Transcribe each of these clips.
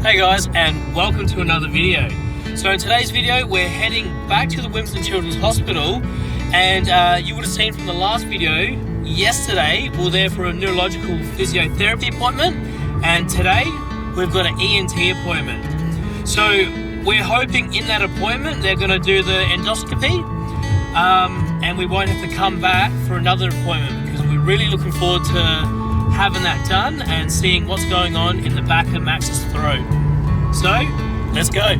Hey guys, and welcome to another video. So in today's video, we're heading back to the Wimbledon Children's Hospital, and you would have seen from the last video, yesterday we were there for a neurological physiotherapy appointment, and today we've got an ENT appointment. So we're hoping in that appointment they're going to do the endoscopy, and we won't have to come back for another appointment because we're really looking forward to having that done and seeing what's going on in the back of Max's throat. So, let's go.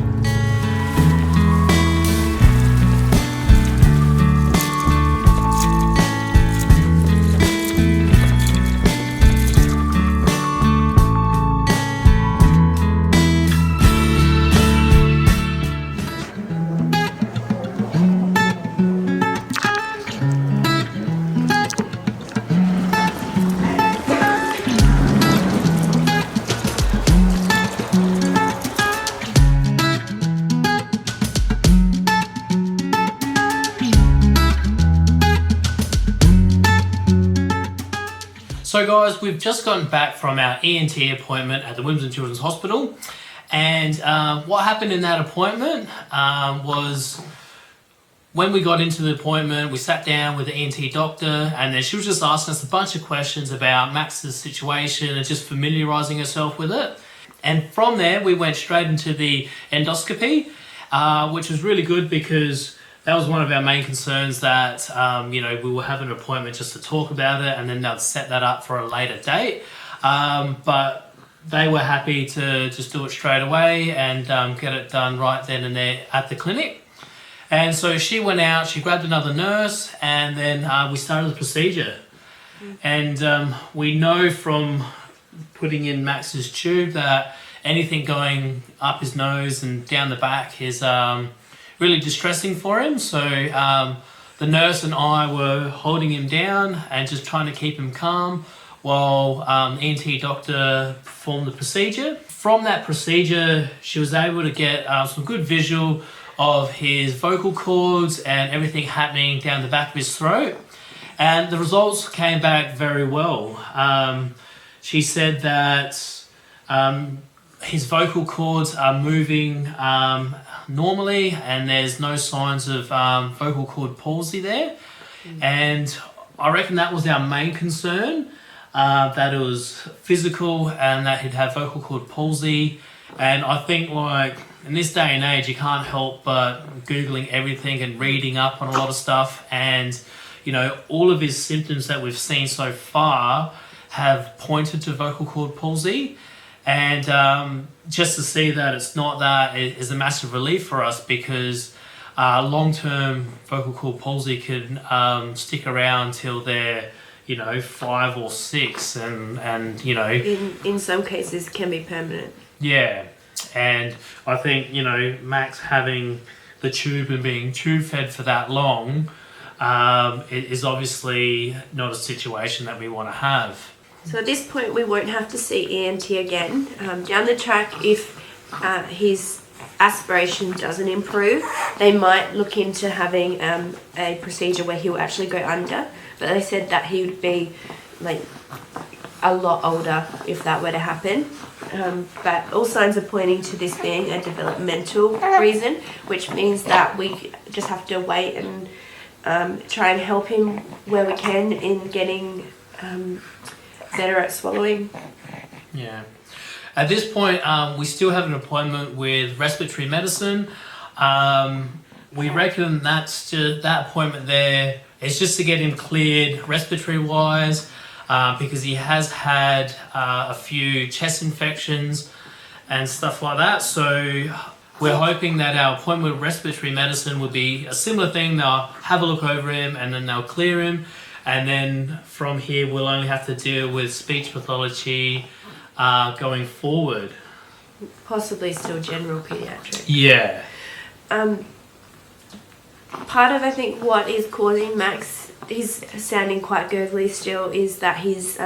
So guys, we've just gotten back from our ENT appointment at the Wimbledon Children's Hospital, and what happened in that appointment was when we got into the appointment, we sat down with the ENT doctor, and then she was just asking us a bunch of questions about Max's situation and just familiarising herself with it. And from there, we went straight into the endoscopy, which was really good because that was one of our main concerns, that we will have an appointment just to talk about it, and then they'll set that up for a later date. But they were happy to just do it straight away and get it done right then and there at the clinic. And so she went out, she grabbed another nurse, and then we started the procedure. And we know from putting in Max's tube that anything going up his nose and down the back is really distressing for him. So the nurse and I were holding him down and just trying to keep him calm while ENT doctor performed the procedure. From that procedure, she was able to get some good visual of his vocal cords and everything happening down the back of his throat. And the results came back very well. She said that his vocal cords are moving normally, and there's no signs of vocal cord palsy there. And I reckon that was our main concern, that it was physical and that he'd have vocal cord palsy. And I think, like, in this day and age, you can't help but Googling everything and reading up on a lot of stuff, and all of his symptoms that we've seen so far have pointed to vocal cord palsy. And just to see that it's not that is a massive relief for us, because long-term vocal cord palsy can stick around till they're 5 or 6, and in some cases can be permanent. Yeah, and I think Max having the tube and being tube fed for that long is obviously not a situation that we want to have. So at this point, we won't have to see ENT again. Down the track, if his aspiration doesn't improve, they might look into having a procedure where he'll actually go under. But they said that he would be like a lot older if that were to happen. But all signs are pointing to this being a developmental reason, which means that we just have to wait and try and help him where we can in getting better at swallowing. Yeah. At this point, we still have an appointment with respiratory medicine. We reckon that appointment there is just to get him cleared respiratory-wise, because he has had a few chest infections and stuff like that. So we're hoping that our appointment with respiratory medicine will be a similar thing. They'll have a look over him and then they'll clear him. And then from here, we'll only have to deal with speech pathology going forward. Possibly still general pediatric. Yeah. Part of, I think, what is causing Max, he's sounding quite gurgly still, is that he's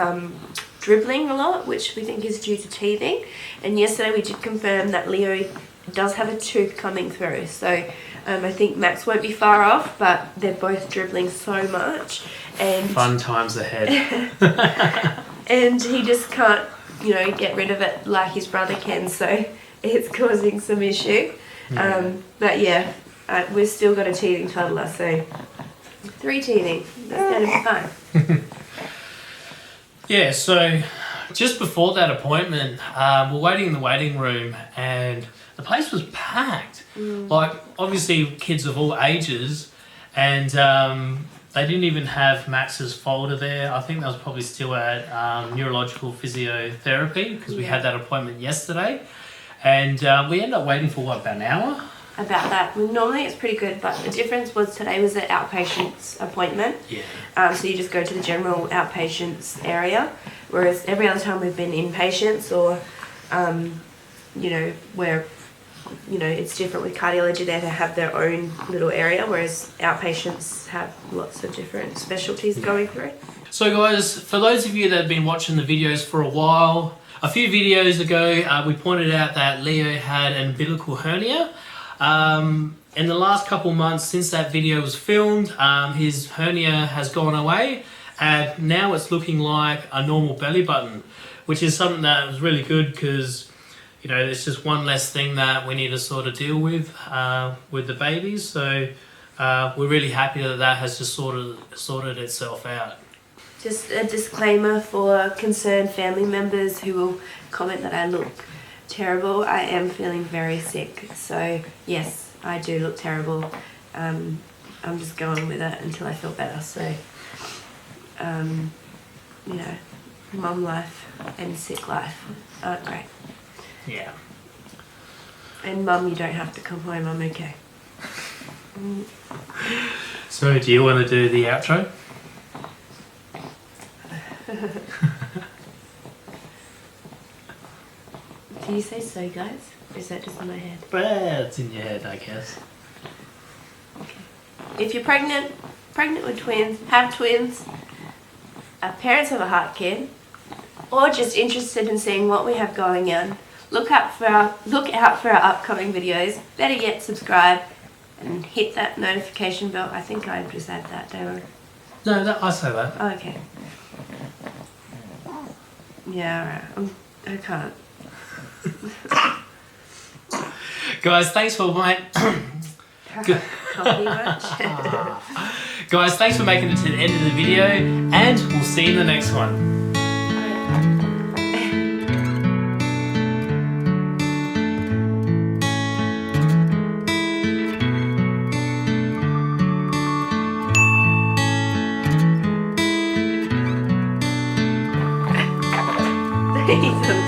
dribbling a lot, which we think is due to teething. And yesterday we did confirm that Leo does have a tooth coming through. So I think Max won't be far off, but they're both dribbling so much. And fun times ahead. and he just can't get rid of it like his brother can, so it's causing some issue. But yeah, we've still got a teething toddler, so 3 teething. That's going to be fun. Yeah, so just before that appointment, we're waiting in the waiting room and the place was packed. Like, obviously kids of all ages, and they didn't even have Max's folder there. I think that was probably still at neurological physiotherapy because we had that appointment yesterday. And we ended up waiting for, about an hour? About that. Well, normally it's pretty good, but the difference was today was an outpatient's appointment. Yeah. So you just go to the general outpatients area, whereas every other time we've been inpatients or, where, it's different with cardiology. They have their own little area, whereas outpatients have lots of different specialties going through. So guys, for those of you that have been watching the videos for a while, a few videos ago, we pointed out that Leo had an umbilical hernia. In the last couple months since that video was filmed, his hernia has gone away and now it's looking like a normal belly button, which is something that was really good because, it's just one less thing that we need to sort of deal with the babies. So we're really happy that has just sorted itself out. Just a disclaimer for concerned family members who will comment that I look terrible. I am feeling very sick, so yes, I do look terrible. I'm just going with it until I feel better. So, mum life and sick life aren't great. Yeah. And mum, you don't have to come home. I'm okay. So, do you want to do the outro? Do you say so, guys? Or is that just in my head? Well, it's in your head, I guess. Okay. If you're pregnant with twins, have twins, parents of a heart kid, or just interested in seeing what we have going on, look out for our upcoming videos. Better yet, subscribe and hit that notification bell. I think I just add that, don't I? No, I say that. Oh, okay. Yeah, alright. I can't. Guys, thanks for Coffee much? Guys, thanks for making it to the end of the video, and we'll see you in the next one. He's